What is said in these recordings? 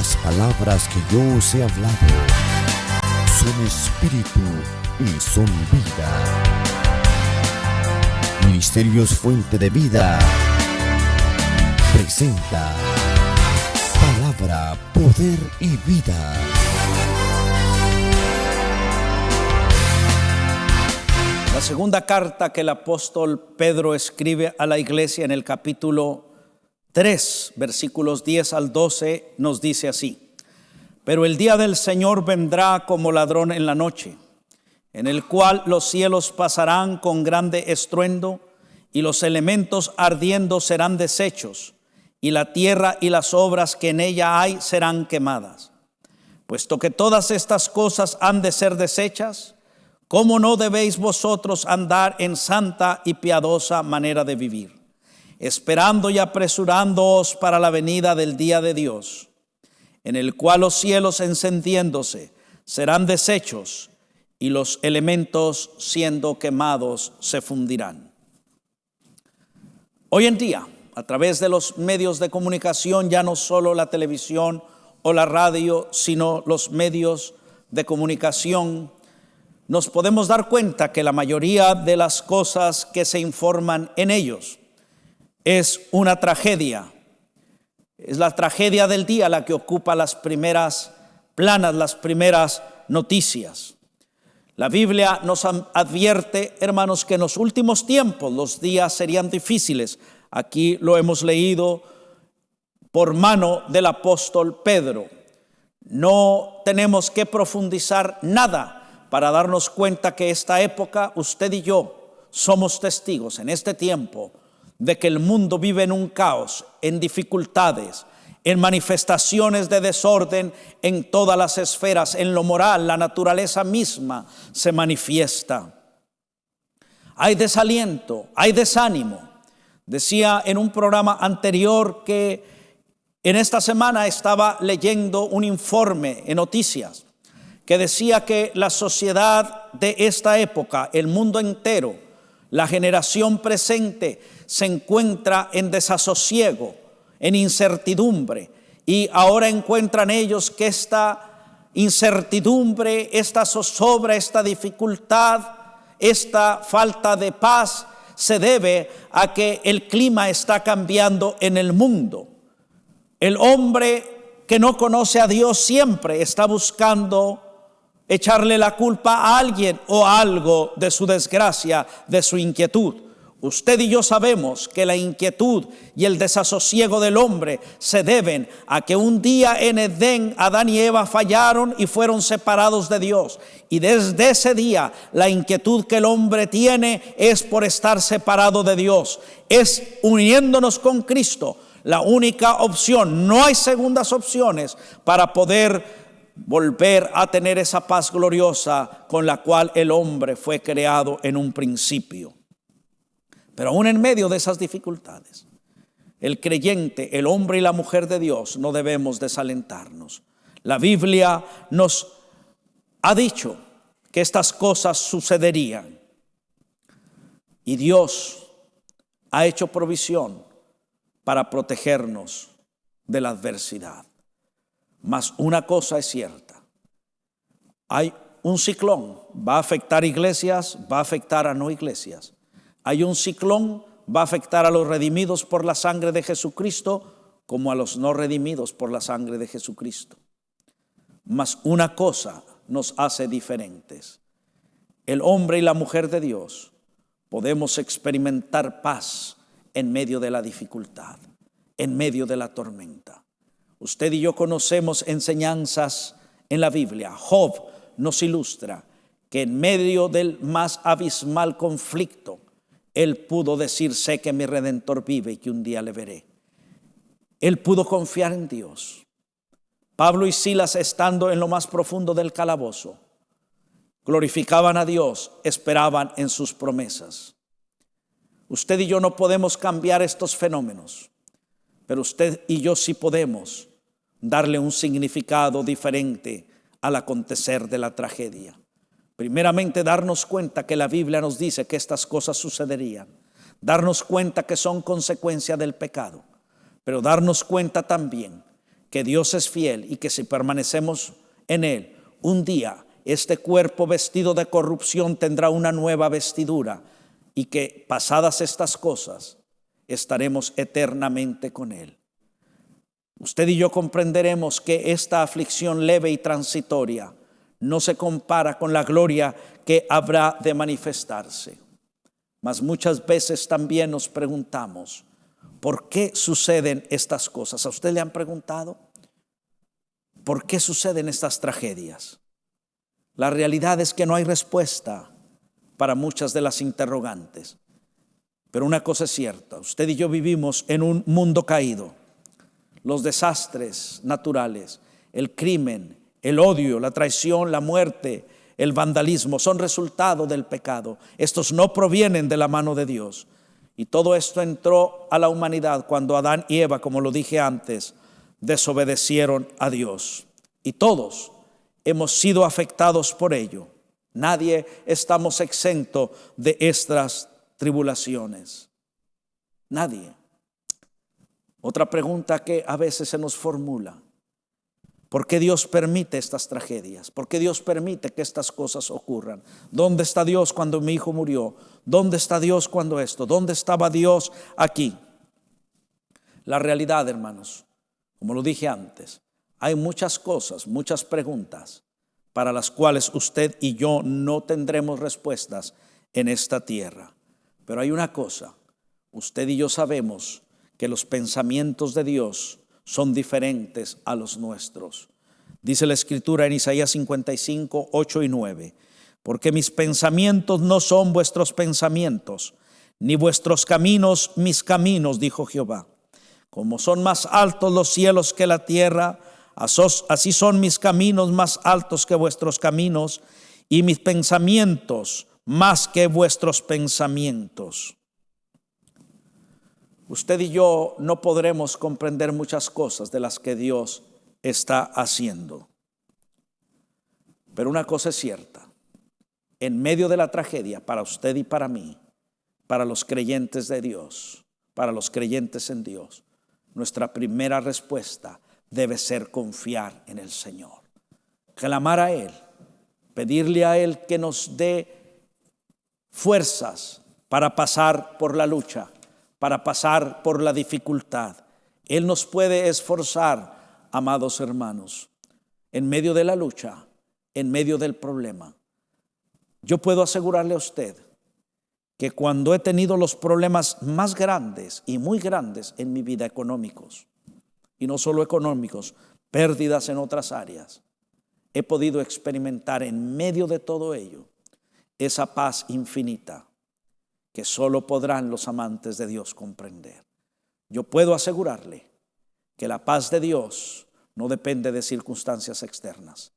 Las palabras que yo os he hablado son espíritu y son vida. Ministerios Fuente de Vida presenta Palabra, Poder y Vida. La segunda carta que el apóstol Pedro escribe a la iglesia en el capítulo 3, versículos 10 al 12, nos dice así: Pero el día del Señor vendrá como ladrón en la noche, en el cual los cielos pasarán con grande estruendo, y los elementos ardiendo serán deshechos, y la tierra y las obras que en ella hay serán quemadas. Puesto que todas estas cosas han de ser deshechas, ¿cómo no debéis vosotros andar en santa y piadosa manera de vivir, esperando y apresurándoos para la venida del día de Dios, en el cual los cielos encendiéndose serán deshechos y los elementos siendo quemados se fundirán? Hoy en día, a través de los medios de comunicación, ya no solo la televisión o la radio, sino los medios de comunicación, nos podemos dar cuenta que la mayoría de las cosas que se informan en ellos es una tragedia. Es la tragedia del día la que ocupa las primeras planas, las primeras noticias. La Biblia nos advierte, hermanos, que en los últimos tiempos los días serían difíciles. Aquí lo hemos leído por mano del apóstol Pedro. No tenemos que profundizar nada para darnos cuenta que esta época, usted y yo somos testigos en este tiempo de que el mundo vive en un caos, en dificultades, en manifestaciones de desorden en todas las esferas. En lo moral, la naturaleza misma se manifiesta. Hay desaliento, hay desánimo. Decía en un programa anterior que en esta semana estaba leyendo un informe en noticias que decía que la sociedad de esta época, el mundo entero, la generación presente, se encuentra en desasosiego, en incertidumbre, y ahora encuentran ellos que esta incertidumbre, esta zozobra, esta dificultad, esta falta de paz se debe a que el clima está cambiando en el mundo. El hombre que no conoce a Dios siempre está buscando echarle la culpa a alguien o a algo de su desgracia, de su inquietud. Usted y yo sabemos que la inquietud y el desasosiego del hombre se deben a que un día en Edén Adán y Eva fallaron y fueron separados de Dios. Y desde ese día la inquietud que el hombre tiene es por estar separado de Dios. Es uniéndonos con Cristo la única opción. No hay segundas opciones para poder volver a tener esa paz gloriosa con la cual el hombre fue creado en un principio. Pero aún en medio de esas dificultades, el creyente, el hombre y la mujer de Dios, no debemos desalentarnos. La Biblia nos ha dicho que estas cosas sucederían, y Dios ha hecho provisión para protegernos de la adversidad. Mas una cosa es cierta: hay un ciclón, va a afectar iglesias, va a afectar a no iglesias. Hay un ciclón, va a afectar a los redimidos por la sangre de Jesucristo como a los no redimidos por la sangre de Jesucristo. Mas una cosa nos hace diferentes: el hombre y la mujer de Dios podemos experimentar paz en medio de la dificultad, en medio de la tormenta. Usted y yo conocemos enseñanzas en la Biblia. Job nos ilustra que en medio del más abismal conflicto, él pudo decir: sé que mi Redentor vive y que un día le veré. Él pudo confiar en Dios. Pablo y Silas, estando en lo más profundo del calabozo, glorificaban a Dios, esperaban en sus promesas. Usted y yo no podemos cambiar estos fenómenos, pero usted y yo sí podemos darle un significado diferente al acontecer de la tragedia. Primeramente, darnos cuenta que la Biblia nos dice que estas cosas sucederían. Darnos cuenta que son consecuencia del pecado. Pero darnos cuenta también que Dios es fiel y que si permanecemos en Él, un día este cuerpo vestido de corrupción tendrá una nueva vestidura y que pasadas estas cosas estaremos eternamente con Él. Usted y yo comprenderemos que esta aflicción leve y transitoria no se compara con la gloria que habrá de manifestarse. Mas muchas veces también nos preguntamos, ¿por qué suceden estas cosas? ¿A usted le han preguntado? ¿Por qué suceden estas tragedias? La realidad es que no hay respuesta para muchas de las interrogantes. Pero una cosa es cierta, usted y yo vivimos en un mundo caído. Los desastres naturales, el crimen, el odio, la traición, la muerte, el vandalismo son resultado del pecado. Estos no provienen de la mano de Dios. Y todo esto entró a la humanidad cuando Adán y Eva, como lo dije antes, desobedecieron a Dios. Y todos hemos sido afectados por ello. Nadie estamos exentos de estas tribulaciones. Nadie. Otra pregunta que a veces se nos formula: ¿por qué Dios permite estas tragedias? ¿Por qué Dios permite que estas cosas ocurran? ¿Dónde está Dios cuando mi hijo murió? ¿Dónde está Dios cuando esto? ¿Dónde estaba Dios aquí? La realidad, hermanos, como lo dije antes, hay muchas cosas, muchas preguntas para las cuales usted y yo no tendremos respuestas en esta tierra. Pero hay una cosa, usted y yo sabemos que los pensamientos de Dios son diferentes a los nuestros. Dice la Escritura en Isaías 55, 8 y 9, porque mis pensamientos no son vuestros pensamientos, ni vuestros caminos mis caminos, dijo Jehová. Como son más altos los cielos que la tierra, así son mis caminos más altos que vuestros caminos, y mis pensamientos más que vuestros pensamientos. Usted y yo no podremos comprender muchas cosas de las que Dios está haciendo. Pero una cosa es cierta, en medio de la tragedia, para usted y para mí, para los creyentes de Dios, para los creyentes en Dios, nuestra primera respuesta debe ser confiar en el Señor, clamar a Él, pedirle a Él que nos dé fuerzas para pasar por la lucha, para pasar por la dificultad. Él nos puede esforzar, amados hermanos, en medio de la lucha, en medio del problema. Yo puedo asegurarle a usted que cuando he tenido los problemas más grandes y muy grandes en mi vida económicos, y no solo económicos, pérdidas en otras áreas, he podido experimentar en medio de todo ello esa paz infinita que solo podrán los amantes de Dios comprender. Yo puedo asegurarle que la paz de Dios no depende de circunstancias externas.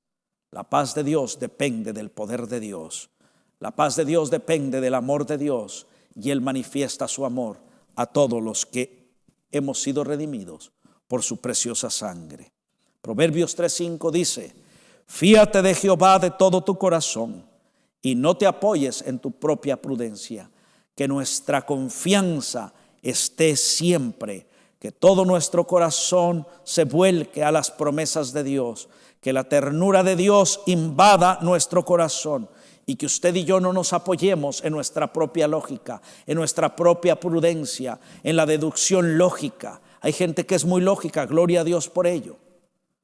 La paz de Dios depende del poder de Dios. La paz de Dios depende del amor de Dios, y Él manifiesta su amor a todos los que hemos sido redimidos por su preciosa sangre. Proverbios 3:5 dice: fíate de Jehová de todo tu corazón y no te apoyes en tu propia prudencia. Que nuestra confianza esté siempre, que todo nuestro corazón se vuelque a las promesas de Dios, que la ternura de Dios invada nuestro corazón y que usted y yo no nos apoyemos en nuestra propia lógica, en nuestra propia prudencia, en la deducción lógica. Hay gente que es muy lógica, gloria a Dios por ello,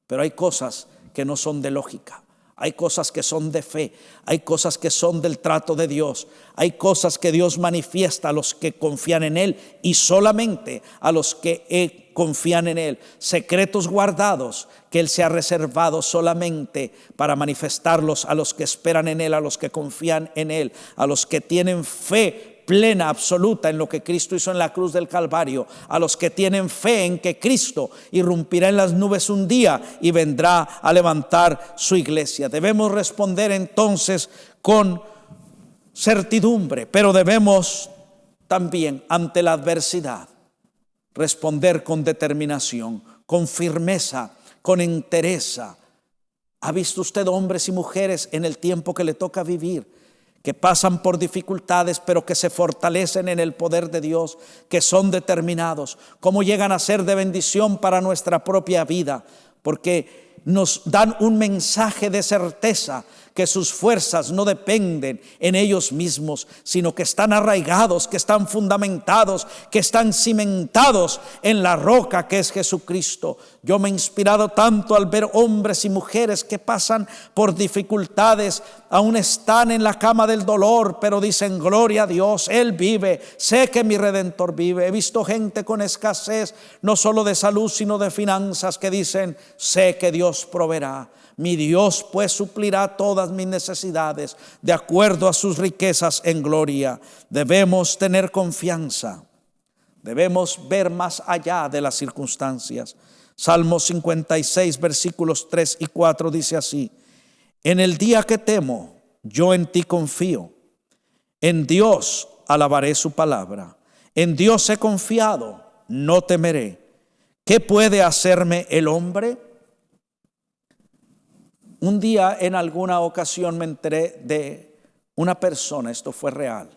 pero hay cosas que no son de lógica. Hay cosas que son de fe, hay cosas que son del trato de Dios, hay cosas que Dios manifiesta a los que confían en Él y solamente a los que confían en Él. Secretos guardados que Él se ha reservado solamente para manifestarlos a los que esperan en Él, a los que confían en Él, a los que tienen fe plena, absoluta en lo que Cristo hizo en la cruz del Calvario, a los que tienen fe en que Cristo irrumpirá en las nubes un día y vendrá a levantar su iglesia. Debemos responder entonces con certidumbre, pero debemos también ante la adversidad responder con determinación, con firmeza, con entereza. ¿Ha visto usted hombres y mujeres en el tiempo que le toca vivir que pasan por dificultades, pero que se fortalecen en el poder de Dios, que son determinados, cómo llegan a ser de bendición para nuestra propia vida, porque nos dan un mensaje de certeza que sus fuerzas no dependen en ellos mismos, sino que están arraigados, que están fundamentados, que están cimentados en la roca que es Jesucristo. Yo me he inspirado tanto al ver hombres y mujeres que pasan por dificultades, aún están en la cama del dolor, pero dicen: gloria a Dios, Él vive, sé que mi Redentor vive. He visto gente con escasez, no solo de salud, sino de finanzas, que dicen: sé que Dios proveerá. Mi Dios pues suplirá todas mis necesidades de acuerdo a sus riquezas en gloria. Debemos tener confianza. Debemos ver más allá de las circunstancias. Salmo 56, versículos 3 y 4 dice así: en el día que temo, yo en ti confío. En Dios alabaré su palabra. En Dios he confiado, no temeré. ¿Qué puede hacerme el hombre? Un día, en alguna ocasión, me enteré de una persona, esto fue real,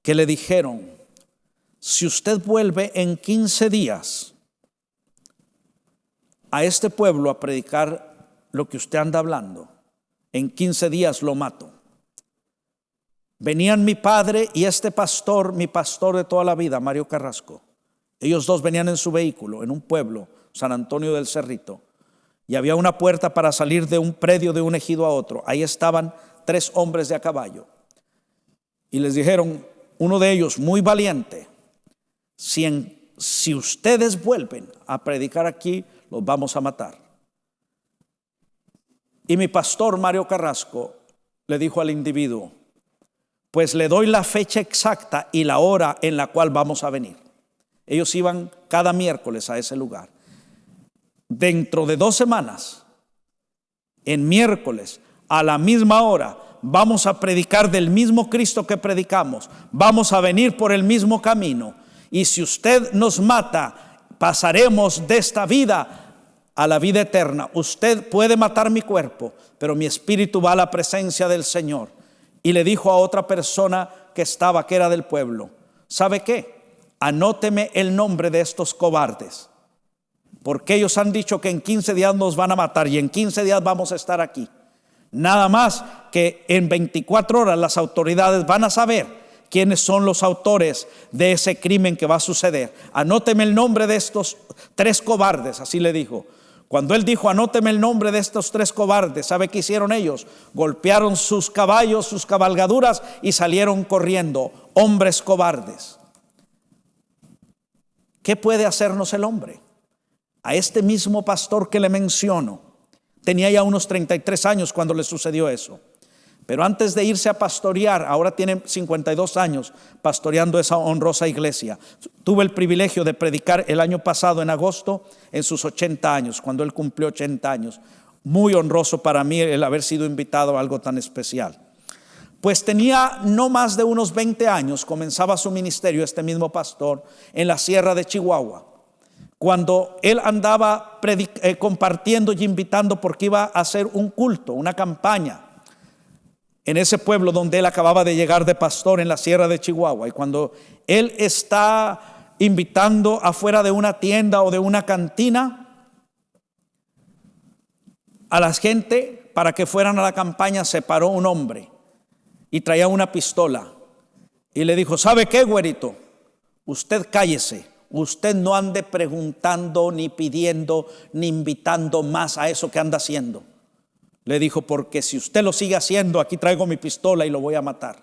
que le dijeron: si usted vuelve en 15 días a este pueblo a predicar lo que usted anda hablando, en 15 días lo mato. Venían mi padre y este pastor, mi pastor de toda la vida, Mario Carrasco. Ellos dos venían en su vehículo, en un pueblo, San Antonio del Cerrito. Y había una puerta para salir de un predio de un ejido a otro. Ahí estaban 3 hombres de a caballo. Y les dijeron, uno de ellos, muy valiente: si ustedes vuelven a predicar aquí, los vamos a matar. Y mi pastor Mario Carrasco le dijo al individuo: pues le doy la fecha exacta y la hora en la cual vamos a venir. Ellos iban cada miércoles a ese lugar. Dentro de 2 semanas, en miércoles, a la misma hora, vamos a predicar del mismo Cristo que predicamos. Vamos a venir por el mismo camino. Y si usted nos mata, pasaremos de esta vida a la vida eterna. Usted puede matar mi cuerpo, pero mi espíritu va a la presencia del Señor. Y le dijo a otra persona que era del pueblo: ¿sabe qué? Anóteme el nombre de estos cobardes, porque ellos han dicho que en 15 días nos van a matar y en 15 días vamos a estar aquí. Nada más que en 24 horas las autoridades van a saber quiénes son los autores de ese crimen que va a suceder. Anóteme el nombre de estos 3 cobardes, así le dijo. Cuando él dijo: anóteme el nombre de estos 3 cobardes, ¿sabe qué hicieron ellos? Golpearon sus caballos, sus cabalgaduras y salieron corriendo. Hombres cobardes. ¿Qué puede hacernos el hombre? A este mismo pastor que le menciono, tenía ya unos 33 años cuando le sucedió eso. Pero antes de irse a pastorear, ahora tiene 52 años pastoreando esa honrosa iglesia. Tuve el privilegio de predicar el año pasado en agosto en sus 80 años, cuando él cumplió 80 años. Muy honroso para mí el haber sido invitado a algo tan especial. Pues tenía no más de unos 20 años, comenzaba su ministerio este mismo pastor en la sierra de Chihuahua, cuando él andaba compartiendo y invitando, porque iba a hacer un culto, una campaña en ese pueblo donde él acababa de llegar de pastor en la sierra de Chihuahua. Y cuando él está invitando afuera de una tienda o de una cantina a la gente para que fueran a la campaña, se paró un hombre y traía una pistola y le dijo: ¿sabe qué, güerito? Usted cállese. Usted no ande preguntando, ni pidiendo, ni invitando más a eso que anda haciendo. Le dijo: porque si usted lo sigue haciendo, aquí traigo mi pistola y lo voy a matar.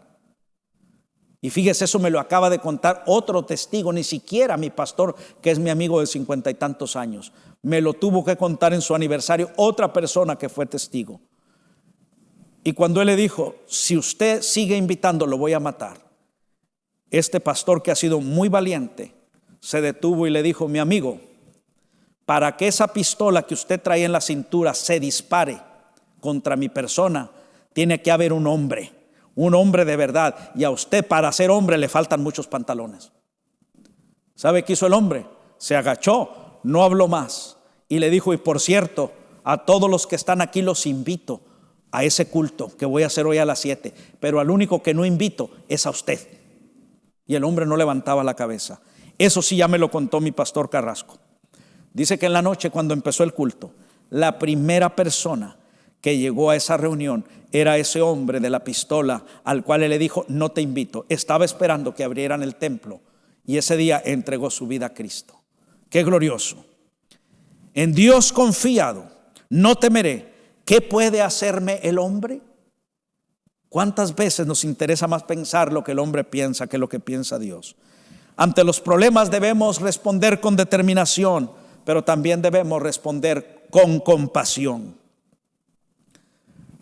Y fíjese, eso me lo acaba de contar otro testigo, ni siquiera mi pastor, que es mi amigo de 50 y tantos años. Me lo tuvo que contar en su aniversario otra persona que fue testigo. Y cuando él le dijo: si usted sigue invitando, lo voy a matar, este pastor, que ha sido muy valiente, se detuvo y le dijo: mi amigo, para que esa pistola que usted trae en la cintura se dispare contra mi persona, tiene que haber un hombre de verdad, y a usted, para ser hombre, le faltan muchos pantalones. ¿Sabe qué hizo el hombre? Se agachó, no habló más y le dijo: y por cierto, a todos los que están aquí los invito a ese culto que voy a hacer hoy a las 7, pero al único que no invito es a usted. Y el hombre no levantaba la cabeza. Eso sí ya me lo contó mi pastor Carrasco. Dice que en la noche, cuando empezó el culto, la primera persona que llegó a esa reunión era ese hombre de la pistola, al cual él le dijo: no te invito. Estaba esperando que abrieran el templo, y ese día entregó su vida a Cristo. ¡Qué glorioso! En Dios confiado, no temeré. ¿Qué puede hacerme el hombre? ¿Cuántas veces nos interesa más pensar lo que el hombre piensa que lo que piensa Dios? Ante los problemas debemos responder con determinación, pero también debemos responder con compasión.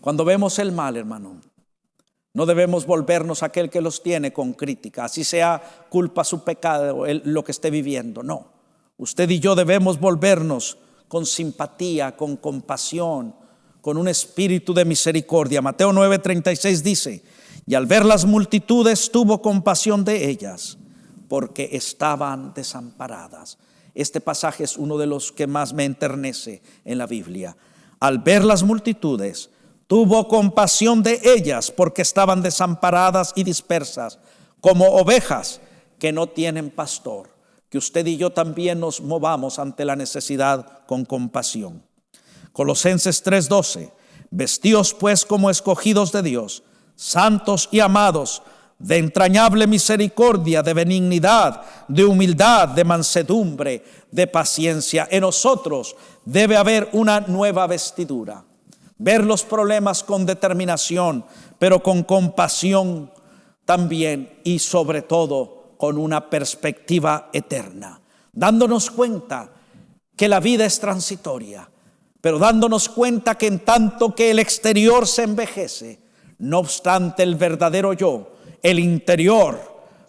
Cuando vemos el mal, hermano, no debemos volvernos a aquel que los tiene con crítica, así sea culpa su pecado, lo que esté viviendo. No, usted y yo debemos volvernos con simpatía, con compasión, con un espíritu de misericordia. Mateo 9:36 dice: y al ver las multitudes tuvo compasión de ellas, porque estaban desamparadas. Este pasaje es uno de los que más me enternece en la Biblia. Al ver las multitudes tuvo compasión de ellas, porque estaban desamparadas y dispersas, como ovejas que no tienen pastor. Que usted y yo también nos movamos ante la necesidad con compasión. Colosenses 3:12: vestíos pues como escogidos de Dios, santos y amados, de entrañable misericordia, de benignidad, de humildad, de mansedumbre, de paciencia. En nosotros debe haber una nueva vestidura. Ver los problemas con determinación, pero con compasión también, y sobre todo con una perspectiva eterna, dándonos cuenta que la vida es transitoria, pero dándonos cuenta que en tanto que el exterior se envejece, no obstante el verdadero yo, el interior,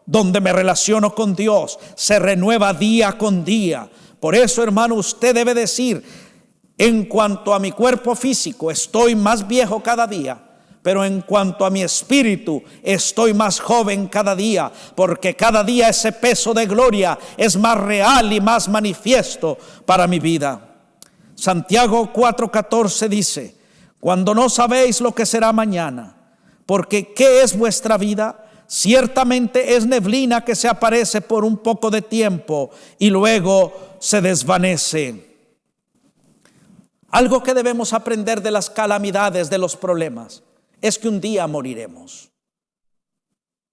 donde me relaciono con Dios, se renueva día con día. Por eso, hermano, usted debe decir: en cuanto a mi cuerpo físico, estoy más viejo cada día, pero en cuanto a mi espíritu, estoy más joven cada día, porque cada día ese peso de gloria es más real y más manifiesto para mi vida. Santiago 4:14 dice: cuando no sabéis lo que será mañana, porque ¿qué es vuestra vida? Ciertamente es neblina que se aparece por un poco de tiempo y luego se desvanece. Algo que debemos aprender de las calamidades, de los problemas, es que un día moriremos.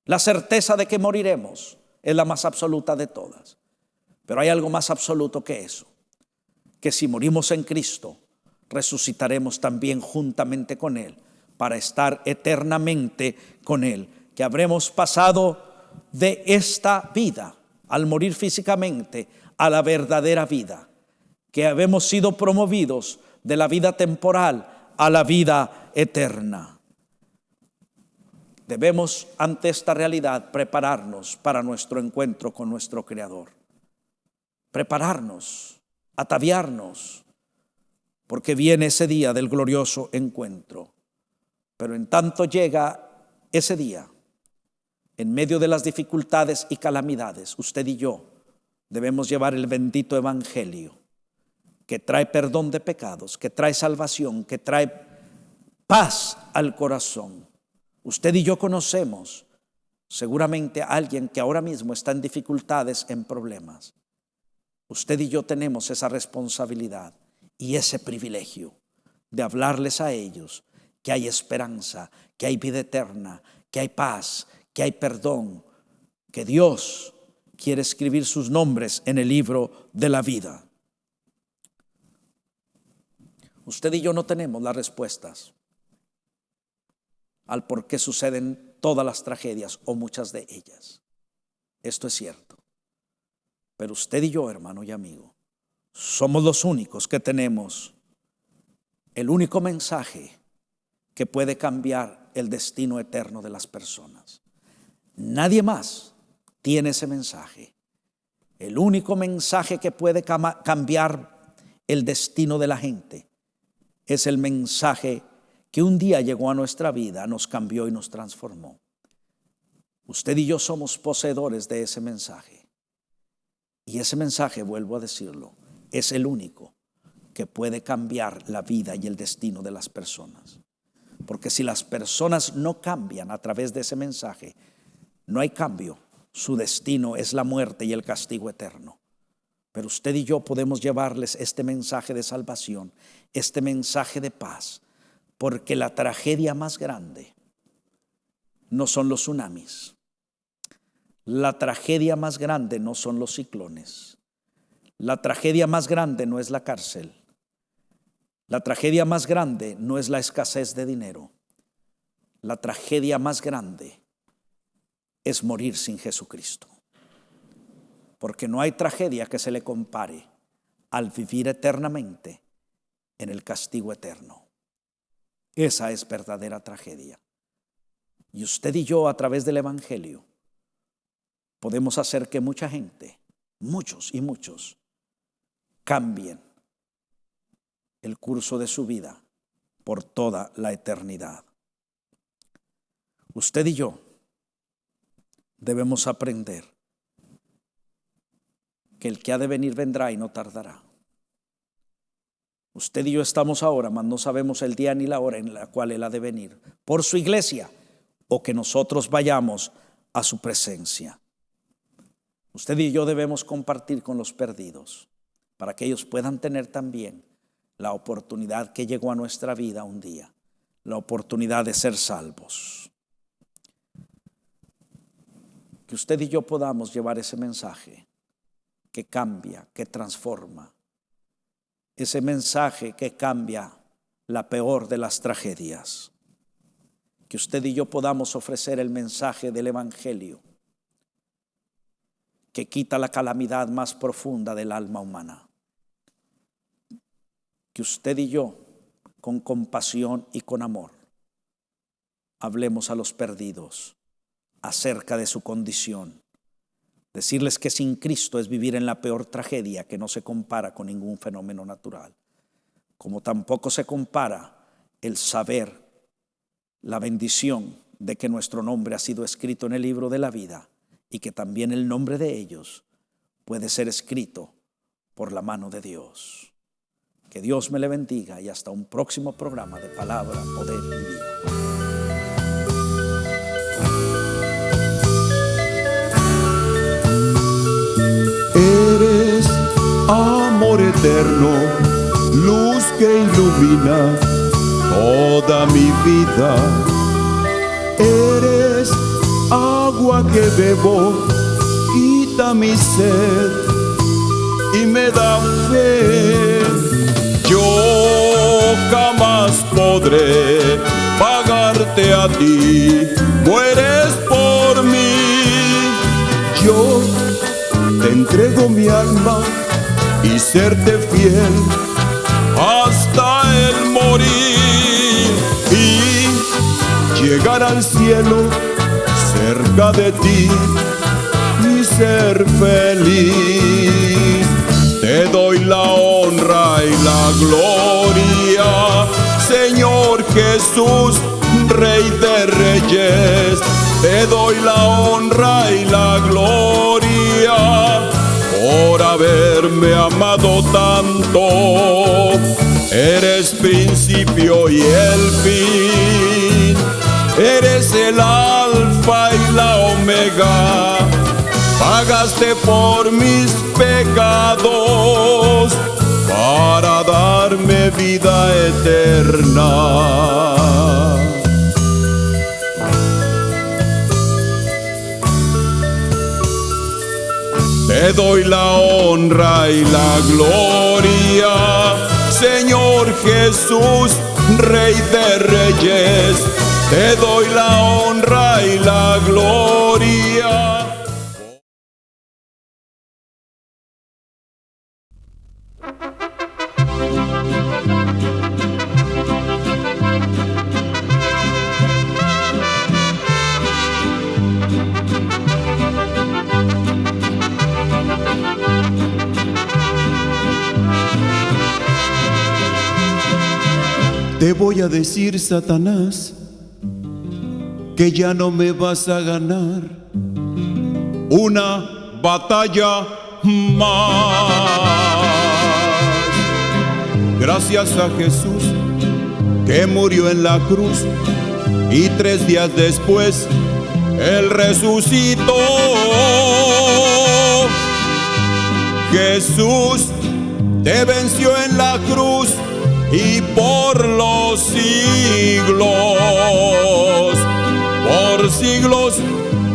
La certeza de que moriremos es la más absoluta de todas. Pero hay algo más absoluto que eso: que si morimos en Cristo, resucitaremos también juntamente con Él, para estar eternamente con Él. Que habremos pasado de esta vida, al morir físicamente, a la verdadera vida. Que habremos sido promovidos de la vida temporal a la vida eterna. Debemos, ante esta realidad, prepararnos para nuestro encuentro con nuestro Creador. Prepararnos, ataviarnos, porque viene ese día del glorioso encuentro. Pero en tanto llega ese día, en medio de las dificultades y calamidades, usted y yo debemos llevar el bendito evangelio, que trae perdón de pecados, que trae salvación, que trae paz al corazón. Usted y yo conocemos seguramente a alguien que ahora mismo está en dificultades, en problemas. Usted y yo tenemos esa responsabilidad y ese privilegio de hablarles a ellos que hay esperanza, que hay vida eterna, que hay paz, que hay perdón, que Dios quiere escribir sus nombres en el libro de la vida. Usted y yo no tenemos las respuestas al por qué suceden todas las tragedias o muchas de ellas. Esto es cierto. Pero usted y yo, hermano y amigo, somos los únicos que tenemos el único mensaje que puede cambiar el destino eterno de las personas. Nadie más tiene ese mensaje. El único mensaje que puede cambiar el destino de la gente es el mensaje que un día llegó a nuestra vida, nos cambió y nos transformó. Usted y yo somos poseedores de ese mensaje. Y ese mensaje, vuelvo a decirlo, es el único que puede cambiar la vida y el destino de las personas. Porque si las personas no cambian a través de ese mensaje, no hay cambio. Su destino es la muerte y el castigo eterno. Pero usted y yo podemos llevarles este mensaje de salvación, este mensaje de paz, porque la tragedia más grande no son los tsunamis. La tragedia más grande no son los ciclones. La tragedia más grande no es la cárcel. La tragedia más grande no es la escasez de dinero. La tragedia más grande es morir sin Jesucristo. Porque no hay tragedia que se le compare al vivir eternamente en el castigo eterno. Esa es verdadera tragedia. Y usted y yo, a través del Evangelio, podemos hacer que mucha gente, muchos y muchos, cambien el curso de su vida por toda la eternidad. Usted y yo debemos aprender que el que ha de venir vendrá y no tardará. Usted y yo estamos ahora, mas no sabemos el día ni la hora en la cual Él ha de venir por su iglesia o que nosotros vayamos a su presencia. Usted y yo debemos compartir con los perdidos para que ellos puedan tener también la oportunidad que llegó a nuestra vida un día, la oportunidad de ser salvos. Que usted y yo podamos llevar ese mensaje que cambia, que transforma, ese mensaje que cambia la peor de las tragedias. Que usted y yo podamos ofrecer el mensaje del Evangelio que quita la calamidad más profunda del alma humana. Que usted y yo, con compasión y con amor, hablemos a los perdidos acerca de su condición. Decirles que sin Cristo es vivir en la peor tragedia que no se compara con ningún fenómeno natural. Como tampoco se compara el saber la bendición de que nuestro nombre ha sido escrito en el libro de la vida y que también el nombre de ellos puede ser escrito por la mano de Dios. Que Dios me le bendiga y hasta un próximo programa de Palabra, Poder y Vida. Eres amor eterno, luz que ilumina toda mi vida. Eres agua que bebo, quita mi sed y me da fe. Yo jamás podré pagarte a ti, mueres por mí. Yo te entrego mi alma y serte fiel hasta el morir y llegar al cielo cerca de ti y ser feliz. Te doy la honra y la gloria, Señor Jesús, Rey de Reyes. Te doy la honra y la gloria por haberme amado tanto. Eres principio y el fin, eres el alfa y la omega. Pagaste por mis pecados para darme vida eterna. Te doy la honra y la gloria, Señor Jesús, Rey de Reyes. Te doy la honra y la gloria. Te voy a decir, Satanás, que ya no me vas a ganar una batalla más. Gracias a Jesús que murió en la cruz y 3 días después Él resucitó. Jesús te venció en la cruz y por los por siglos,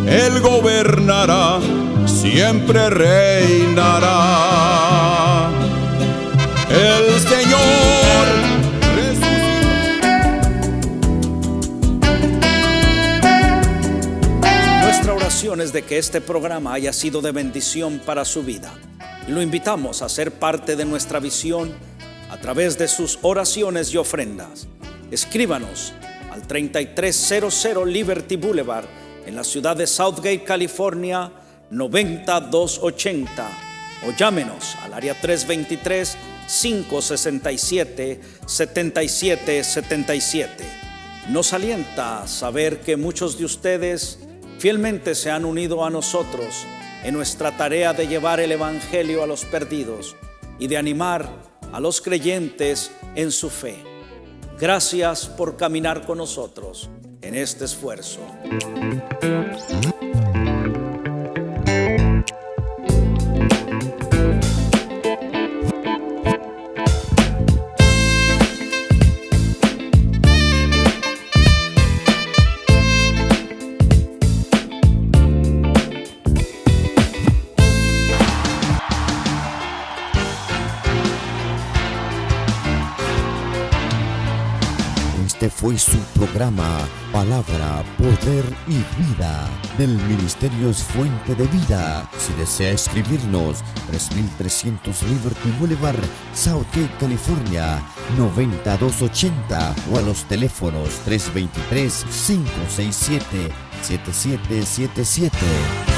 Él gobernará, siempre reinará. El Señor resucitó. Nuestra oración es de que este programa haya sido de bendición para su vida. Y lo invitamos a ser parte de nuestra visión a través de sus oraciones y ofrendas. Escríbanos al 3300 Liberty Boulevard en la ciudad de Southgate, California, 90280, o llámenos al área 323-567-7777. Nos alienta saber que muchos de ustedes fielmente se han unido a nosotros en nuestra tarea de llevar el Evangelio a los perdidos y de animar a los creyentes en su fe. Gracias por caminar con nosotros en este esfuerzo. Este fue su programa Palabra, Poder y Vida del Ministerio Fuente de Vida. Si desea escribirnos, 3300 Liberty Boulevard, Southgate, California, 90280, o a los teléfonos 323-567-7777.